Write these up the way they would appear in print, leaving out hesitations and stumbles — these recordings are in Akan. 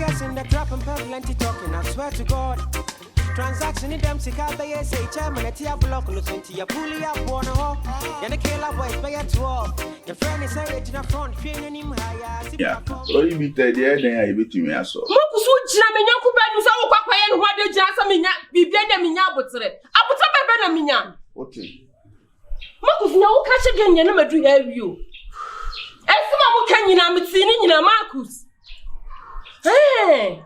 guessing the trap and plenty talking. I swear to God. Transaction in them sick out they say chairman at your block listen to your pulley up one hole. And the killer boys pay at 12. Your friend is saying in the front, feeling him higher. Yeah, so you beat the idea, then I beat me as well. Mokusu Jamina Kuban, so Quack and what the Jasmine be Benamina Butre. I put up a Benamina. Okay. Mokus no catch again, you never do have you. And some can you not see in a Marcus? Hey.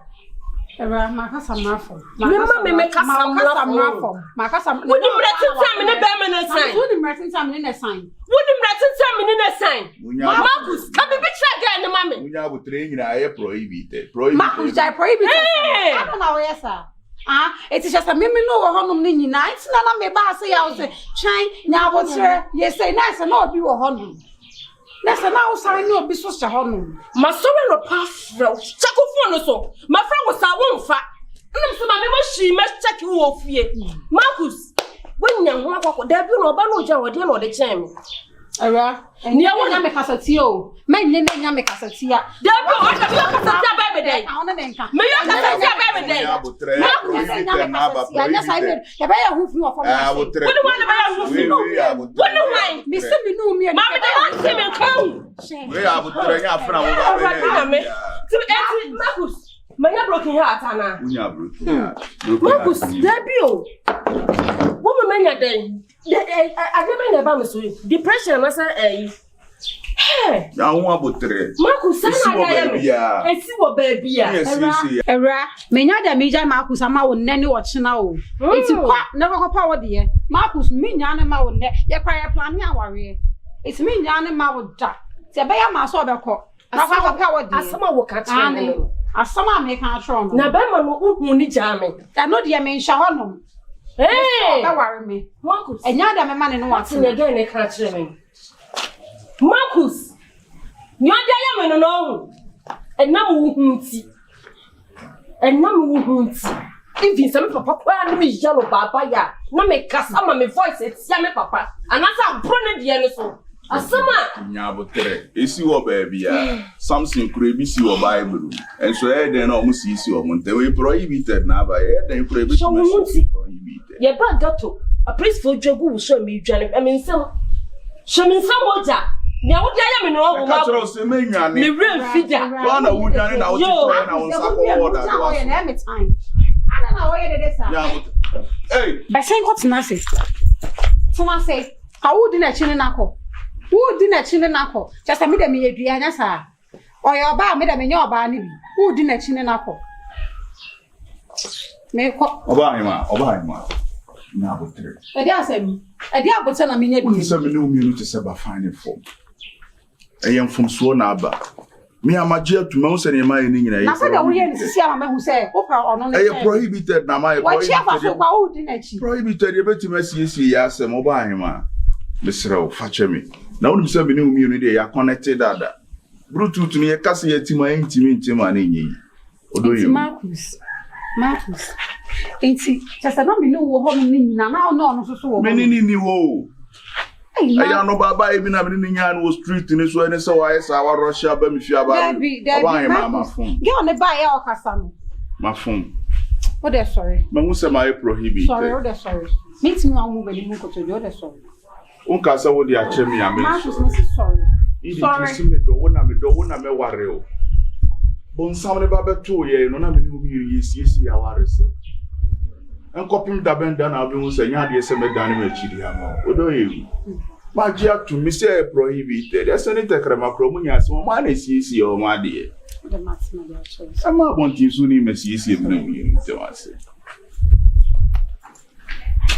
Makasa mafo. Mama me make us mafo. Makasa. Would you return time in a permanent sign? Would you return time in a sign? Would you return time in a sign? Marcus, come be betrayed again, mammy. We have training I prohibited. Marcus, I prohibited. I don't know, yes, sir. It is just a mimi no honum nini nights. Nana me ba say I was chain. Now what's her? Yes, say nice and not be a honum. That's an outside no business to honum. My son no pass well. Check off so. My friend was a won't fat. And I'm so my she must check you off here. Marcus, when you walk, there be no bano jar or dear or the chain. Near one make us a tio. Men didn't make us a tia. There be on the baby day. I want to make a baby day. Yes, I did. The bear who flew off. I would try. What do I? Mr. Minu, me and Mamma, him and come. We are from Marcus. My broken heart, Anna. Marcus, there be woman, many a day. I never about me. Depression, I say, hey, now what would Marcus, I see what baby. Era, may not damage Marcus, I'm out nanny watching now. It's never go power, dear. Marcus, me, Yanama would net, your cry a plan, ya worry. It's me, Yanama would die. Say, by a mass of a cock. I have a power, as some will catch me. As some make a strong. Now, Bama won't need jamming. I know the main shahonum. Hey, don't worry me. Marcus, and now that my man in what's in again, they can't me. Marcus, you're diamond alone. And now won't see. And now won't see. If you some papa, and me yellow papa, ya. No make us some of my voice, it's yammy papa. And that's how brunette the other so. A summer. Yabotre, is you baby, something could be your Bible. And so then almost see your monte. We prohibited now by then prohibition. Your bad daughter, a priest for job will show me, Janet. I mean, some show me some water. Now, what I am in all the real figure. One of wood and I was time. I don't know where it is. Hey, I say what's nasty. Someone say, I wouldn't a chin and knuckle. Who didn't a chin and knuckle? Just a minute, me, Adriana, sir. Or your bar made a in your bar. Who didn't a chin and knuckle? Make Obama. Now, what I dare say, I dare put some minute. Some new minute is about finding form. I am from Swanaba. Me, I'm a jail to most any my in I said, we ain't see a man who say, I prohibited now my prohibited. You better message yes, a mobile. Mr. Fatchemi. Now, you say, new immunity are connected. Brutal to me, a cassia to my intimate money. Marcus. It's just a number no home now, no, so many new. I don't know about even having was street in this way, so I saw Russia, but if you have my phone. Get on the buy our custom. My phone. Oh, they're sorry. Mamusa, my prohibit. Sorry, oh, they're sorry. Meet me on moving to the other sorry. Uncasa would the achemi, I'm sorry. Sorry. Don't want to worry. Bon, some of the 2 years, no, I'm you see our research. And copying the band done, I'll be saying, I guess I'm a dynamic chidiamo. What do you? My dear, to me, say prohibited. There's any tacramacomunia, so one is easy or my dear. I'm not wanting to name as easy as you to answer.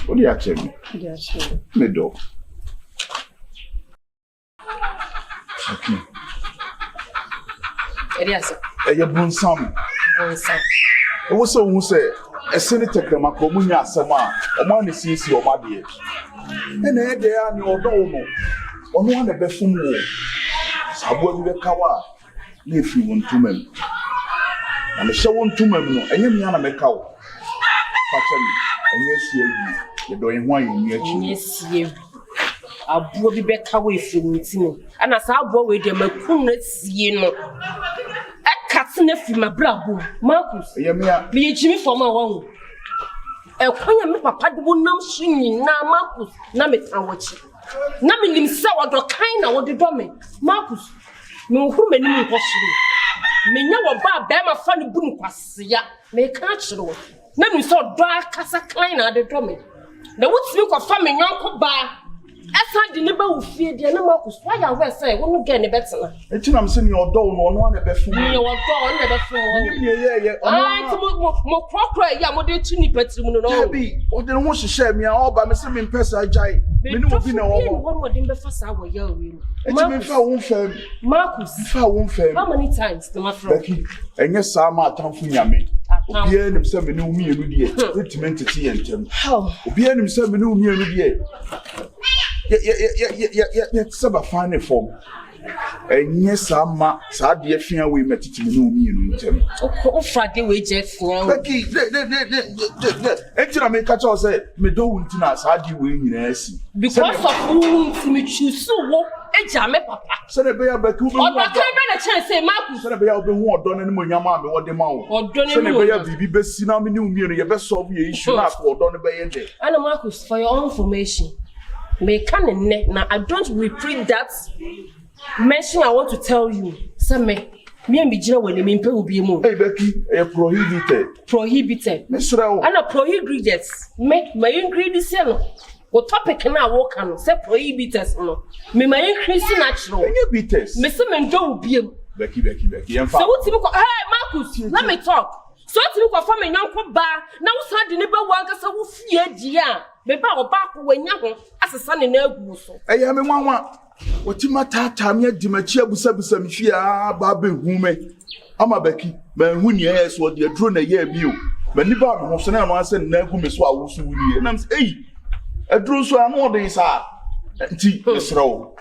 What do you actually? The dog. Okay. Yes, you're born some. Also, who say, a senator Macromunia Sama, a man is easy or my dear. And there are no domo, or no one a befum war. Sabo the Kawa, if you want to men. And the show want to men, and you mean a cow. And yes, you're doing wine in yes, you. I'll be back away from me, and as I go with them, a coolness, you know. nefi my brabo, Marcus. Me Jimmy for my one. A queen me papa do nam swinging na Marcus, Namit and watch. Namin himself or the kind of what the domain. Marcus, no who many possible. Me know about Bama funny boom quasia, may catch the one. Namin saw dark casa klein at the domain. The wood smoke of family uncle bar. As I deliver with fear, dear Marcus, why I will say, won't get any better. It's I'm saying your door, no one ever fool. Your door never fool. I more crockery, ya model to nippets, no be. Or then wants to share me all by Mr. Impesa Jai. Minimum one would in the first hour, young. Marcus, how many times to my friend? Becky, and yes, I'm at town for Yami. Bien himself knew me every day. Treatment to tea and Tim. How? Bien himself knew me every day. Yeah, sub fine form. And yes, I'm sad, dear fear we met it in me and Tim. Oh, Friday wages. Becky, I make a choice, me don't us, I do win, because of whom me choose so what. Papa. So the bear Becky, or I can't chance say Marcus. So the bear be more done any more yama what the mouth. Or done any bear be best in our new mirror, best solve your issue or done the bay. And Marcus, for your own information, may can and neck now. I don't repeat that mention. I want to tell you, some me and Bijina when the main will be more. Hey Becky, a prohibited. Mr. And a prohibited make my ingredients. What topic can I walk on? Say prohibitors, no. Me my increase natural. Prohibitors. Mr. Mendo be Becky. So what's you call? Hey, Marcus, let me talk. So what's you call from a young bar? Now, son, the neighbor workers who fear dear. Maybe our back when young as a son in Elbuso. I am a mama. What you matter, Tamia, Dimachia, Busabusam, Shia, Baby, woman. I'm a Becky, but when you ask what you're drone a year view. But Nibar was an answer, never miss what was and I'm saying. A drew so I know these are tea, Miss Row.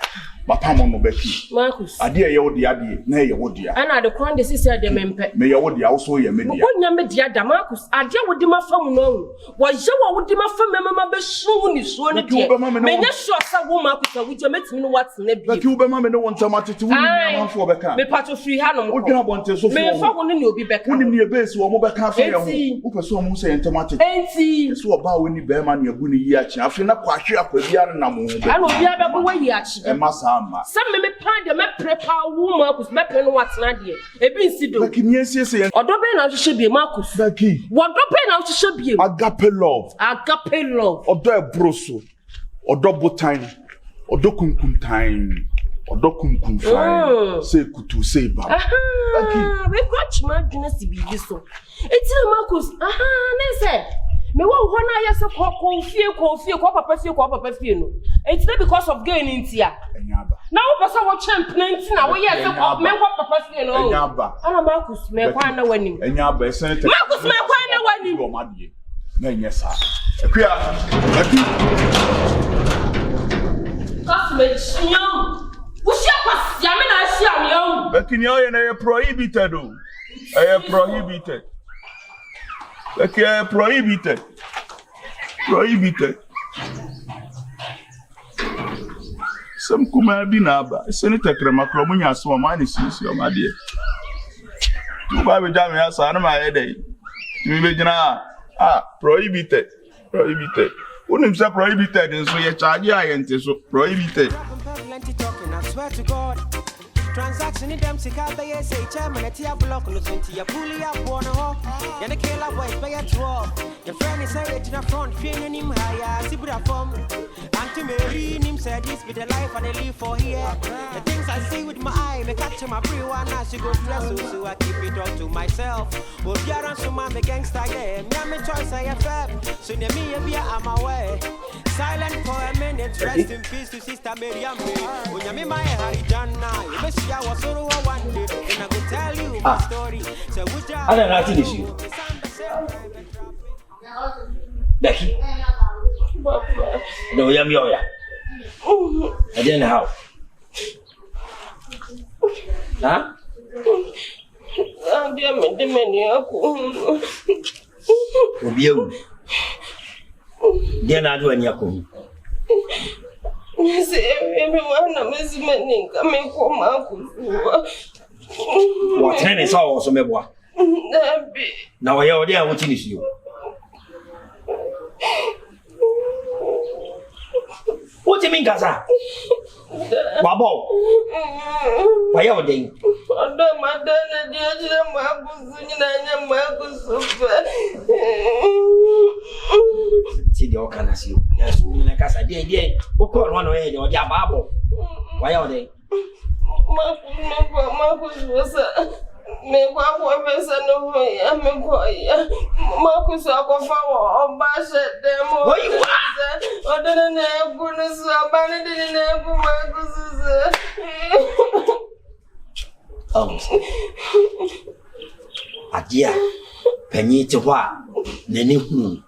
But Pamon Becky. Marcus, I dear you, the idea, nay, you would dear. And I the crown the sister de Mempe. May I would also your men. One young dear Damarcus, I dear with my phone no. Was you would my phone, Mamma Bessoon is one of you. May not show some woman which you met me what's in the Cuba Mamma no one tomato to win for Becca. Me part of free hand, what can I want to so may I found you be back on your base or mobile cafe, who pursue Musa and tomato. Ain't see, so about when you bear man your bunny yach. I feel not quite sure with the other number. I know you have a way yach and Massa. Some me find them prepare woman who's mapping what's not here. A bit sido. Becky, yes, or don't be now to should be Marcus. Becky, what don't be now to should be agape love, or do broso, or double time, or dokum time, or dokum fine. Say kutu say ba. Becky, we got my goodness to be this so. It's a Marcus. They said. Me want I say papa fear no. It's not because of going in here. Now person what plenty now we say me papa fear no. Ana Marcus me kwa na wani. Enyaba senator. Marcus me kwa na wani. Go madie. Na nyesa. Akua. Cosme chiam. Ushia kwa ya me na shia me o. Becky ni o ye na prohibited o. Prohibited. Okay, prohibited. Some kuma binaba. Senator Cremakro munya so man is your my dear. Tu ba be jam ya sa na my head. You be jina prohibited. Unim say prohibited and so ye charge ya ente so prohibited. I swear to God. Transaction in them sick out they say chairman at your block listen to your pulley up one hawk. Yana kill up boys by a 12. Your friend is saying in the front, feeling him higher, Sibra form. Auntie Mary him said this with the life and they live for here. The things I see with my eye, me catch my free one as you go stress, so I keep it all to myself. Well, you're on some man, the gangster, yeah. Me choice I have. So near me, I'm away. Silent for a minute, rest in peace to Sister Miriam. When you're my Harry John now, you best I was sort of one day, and I could tell you my story. So would you? I don't know this you. Becky. No, I'm your. I didn't know how. Huh? I'm the many. Then I do any of everyone I'm coming from Marcus. What ten is all so meboa. Now I already are watching you. What do you mean, Gaza? Babo. Why are they? See the can I see you? Yes, like I said, dear, who call one away or Jababo? Why are they? Marcus was me kwa pesa no ya Marcus akofa o ba she dem o de na egu no so ba ne de na egu Marcus Agya panyi ti ho a nani hu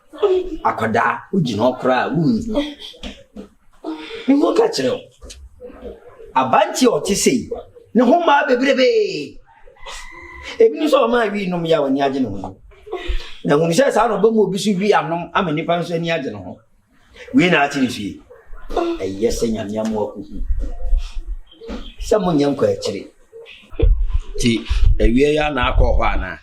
akoda ugina okra wu mi mo ka kire o abanti o ti sei ne ho ma bebrebe ebi ni so ma wi num ya wani age ne ho na hu se sa no ba mo obi so wi anom amani pa so ani age ne ho wi na ati ni fie eyese nyamya mo akuhu se mo nyam kwa akire ti ewie ya na akọ ho ana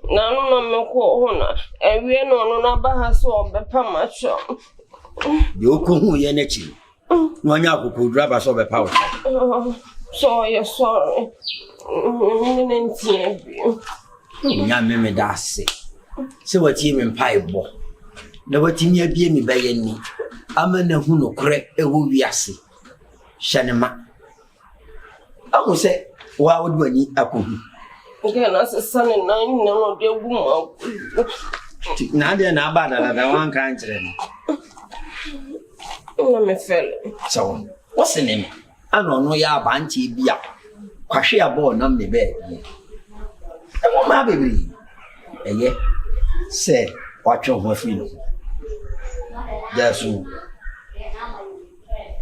na no me ko ho na ewie no na ba ha so obepa macho yo ko hu ye na chi no anya akoko driver so obepa wo so yes sorry nya me da se se wati me mpai bo na wati mi abie mi baye ni amana hu no kore ewo wiase hyanema awu se wa wodi wani akohu okay na se sane na no de gu ma na de na ba da wan kan kire ni na me fele so what's the name ano no ya abanti bia kwahwe abo na me be e mo ma bebre eye se watcho ho fi no dasu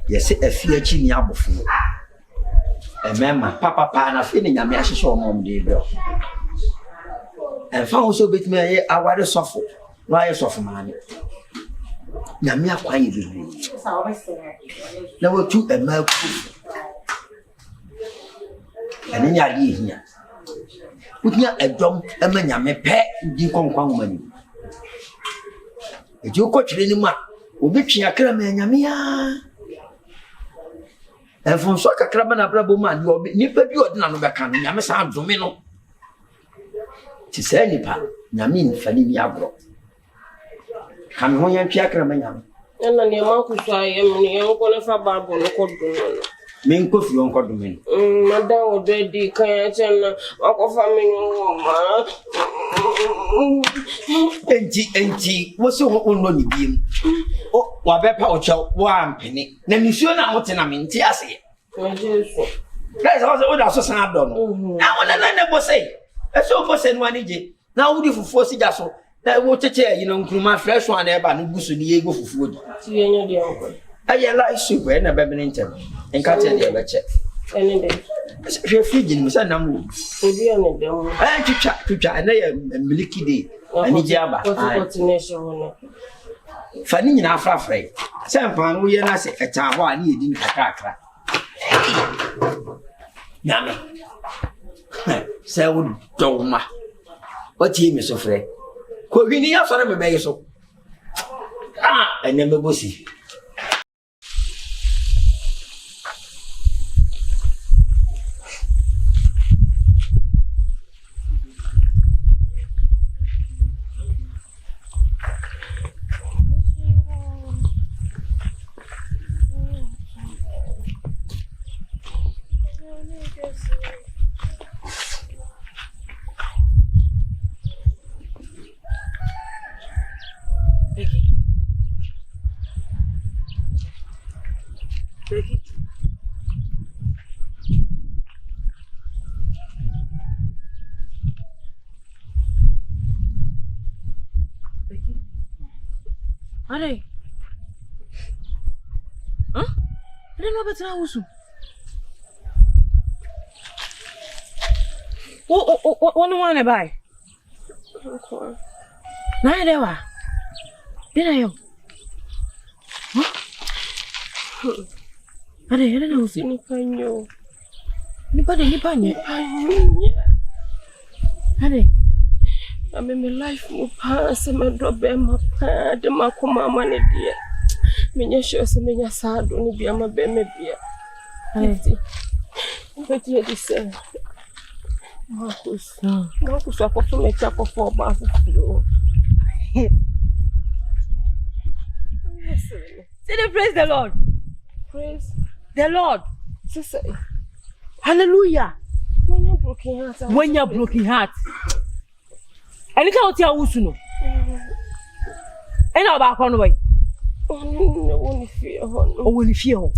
yes afia chi ni abofu emema papa na fi ni nyame ahyeso omom de bro en fa wo so betime aye aware sofo no aye sofo maani nyame akwan yi bebre na wo tu ema ku ani nya di hia utia edom ema nyame pe di konkwan mani eji ukotwire ni ma obi twa akra ma nyame ya efun so kakra ba na brabo ma di obi nipa bi odina no beka no nyame sa adome no ti se nipa nyame nfani ni agro kan ho yan twa akra ma nyame na ne ma ku so ayem ni en ko le fa babo no ko dun no men ko fi on ko dun men madam odedi kan ya chen akofa men ma enti wo so ho no ni biem o wa be pa o chaw wa ampene na misuo na wote na menti ase Jesus guys o da so san do no na wona na bo sei e so bo sei no ani je na wo di fufuo si ja so na wo cheche nkruma fresh one na eba no gusu ni ego fufuo di ti enyo di onko aye la soup e na be be ntem enka te de be che ene de je fiji ni sa na mu obi ene de mo twitwa na ye miliki de ani je aba fani nyina afrafre se mpan wo ye na se echa ho ani edi ni kakra nyame se wo doma oti mi so fre ko hwini ya sore me be so ene me bosi Becky. Becky. Are. Huh? I don't know about Nausu. What do you want to buy? Okay. Nah, there wa. Did I? Huh? Are, I don't know. Nipa nye. Hade. I'm in my life mo pass me do be ma pa de makoma ma ne de. Menya sure se menya sad oni bia ma be me bia. Gifty. But you say Marcus akoso me cha kofo ba fufu. Say the praise the Lord. Praise the Lord. Say hallelujah. When you're broken heart. And you can't tell who's no. And about on the way. Oh, when you feel.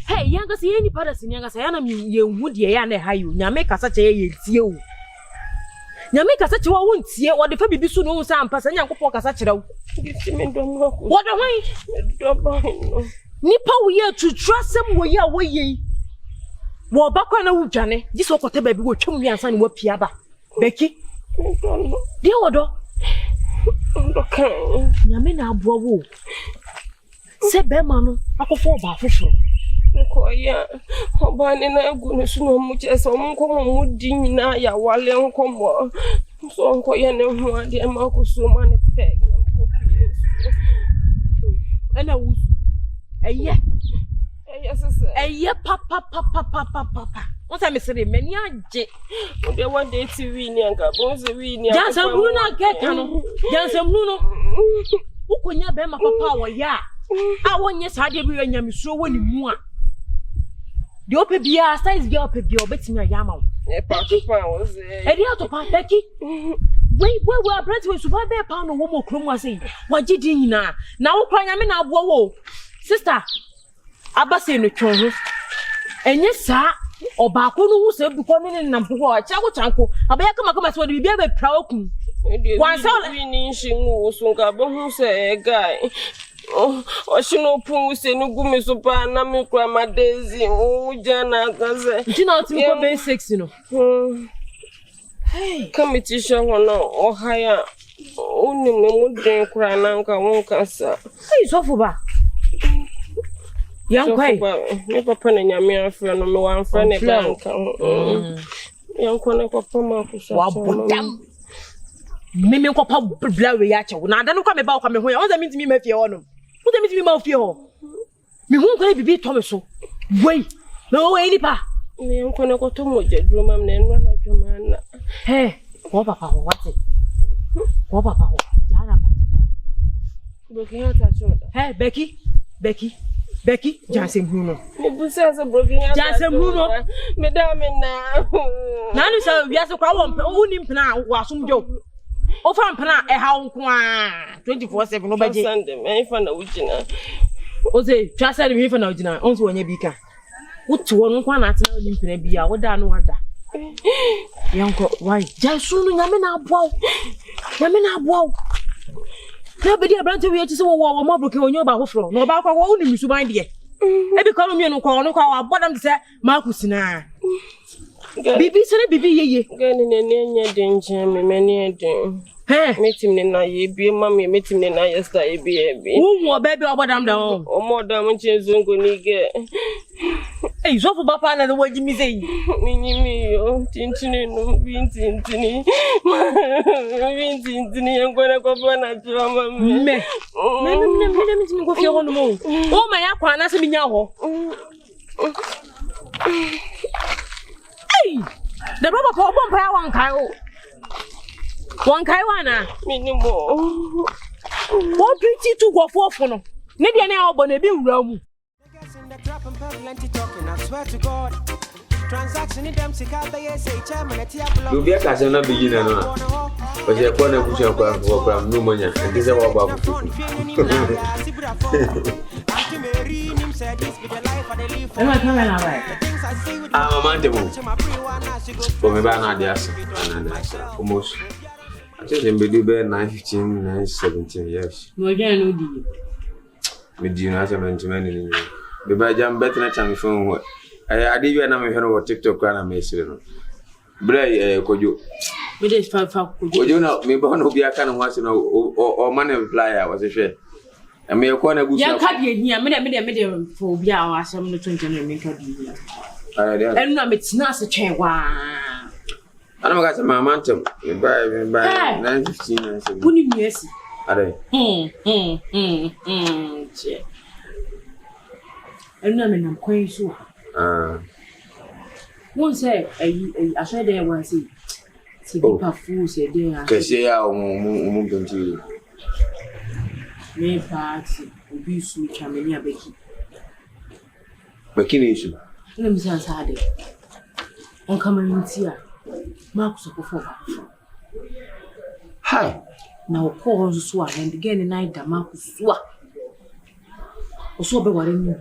Hey, younger see any part of younger say, you would ye and how you make us such a you. You make us such a won't see what the baby soon knows some person and walk as such a what am I? Nipa we are to trust them where you are way. Well, back on a Johnny, this or whatever baby will tell me and son what Piaba. Becky, dear order. Okay, Yamina Bowo. Say Bemano, I go for Baffo. Yeah, Hobban and I go so much as Uncle Moody now, ya while Uncle so Uncle Yan, dear Marcus, so many peg. And I was a yeah. Yes, a yeah, papa. What I say, many j. They want day to win, Yanka, Bonsawini. Jansen Bruno get Cano. Jansen Bruno. Who could you be my papa? Ya. I want yes, I did bring you so when you want. The open beer size the open beer, bet me a yammer. Becky, a dear to Pan Becky. Wait, where we are bred to survive a pound of woman chroma say. What did you now? Now, crying, I mean, I whoa. Sister, Abba no choro. And yes, sir, or Baku who said becoming in number one, Chago Chanko, come as well, be a proud. One sound winning was who say, guy. Oh, she no pose no gumi sopa na me kwa madezi o jana kaze. You know to go basics you know. Hey, come to show no o haya. Oni mo den kura na nka won kasa. Hey, so for ba. Yan kwai. Me papa na nyame afra no me wan fra ne bank. Yan kwa na papa ma kusa. Wa bodam. Me papa bla we ya che. Na da no kwa me ba kwa me ho ya. What that mean to me mafia ho no. What that mean to me mafia ho. Me won kwa bibi to me so. Wait. No any pa. Me yan kwa na ko to mo jedro mam na enwa na dwuma na. Hey, wo papa ho what? Wo papa ho. Jara ba. Broken heart achoda. Hey, Becky, Jansen Bruno. Me busa so broken heart. Jansen Bruno. Me da me na. Na ni so wi aso kwa wo nim pena wo asomjo. O fa mpena e ha nko a 24/7 no baje. Sunday me fa na ujina. O say trust me fa na ujina. On so wonya bi ka. Wo ti wo nko na atena nim pena bi a wo da no wada. Yanko why? Jansu no nyame na aboa. Na be dia brante wi ati se wo mo broken onyo ba hofro. No ba kwa wo ni misuban de. E bi kwa no kwa abodam se Marcus na. Bibi sene bibi yeye. Gani ne nya denje me mani eden. Metim ne na ye bi mama metim ne na yesta e bi e bi. Wo baby abodam da o. O modam nche ngo ni ge. Hey, so for papa na the way me say. Me yo tintini no tintini. Tintini ngona ko na drama me. Me go fi ho no mo. O ma ya kwa na se me nya ho. Hey, the rubber for bomb power one kai wana minimo. What pretty to go for no. Maybe an album a bit room. I swear to God. Transaction in them to say chairman at Tia. You'll be a cousin of beginner, but you're going to push your program, no money, and this is about I'm a man for me by not the almost. I think in Bedube 915, 917 years. No, again, no, with you, as I mentioned, the Bajam better than phone. I did you and I'm here TikTok and I'm missing. Bray, could you? But it's 5 could you know, maybe one will be a kind of once or money reply. I was a share. I may acquire a good young cat here, medium for Bia or some 20 minutes. And no metina se twen wa. Ana maka say mama ntem. Me buy 9:15. Woni miesi. Are. Che. And no me nam kwan so. Won say I said there was see people fool say there. Kese ya o penti. Me party obi su chameni abeki. Becky ni issue. Let me say ansade. On come in Marcus for. Hi. Now call so and again night da Marcus so. Oso be ware ni.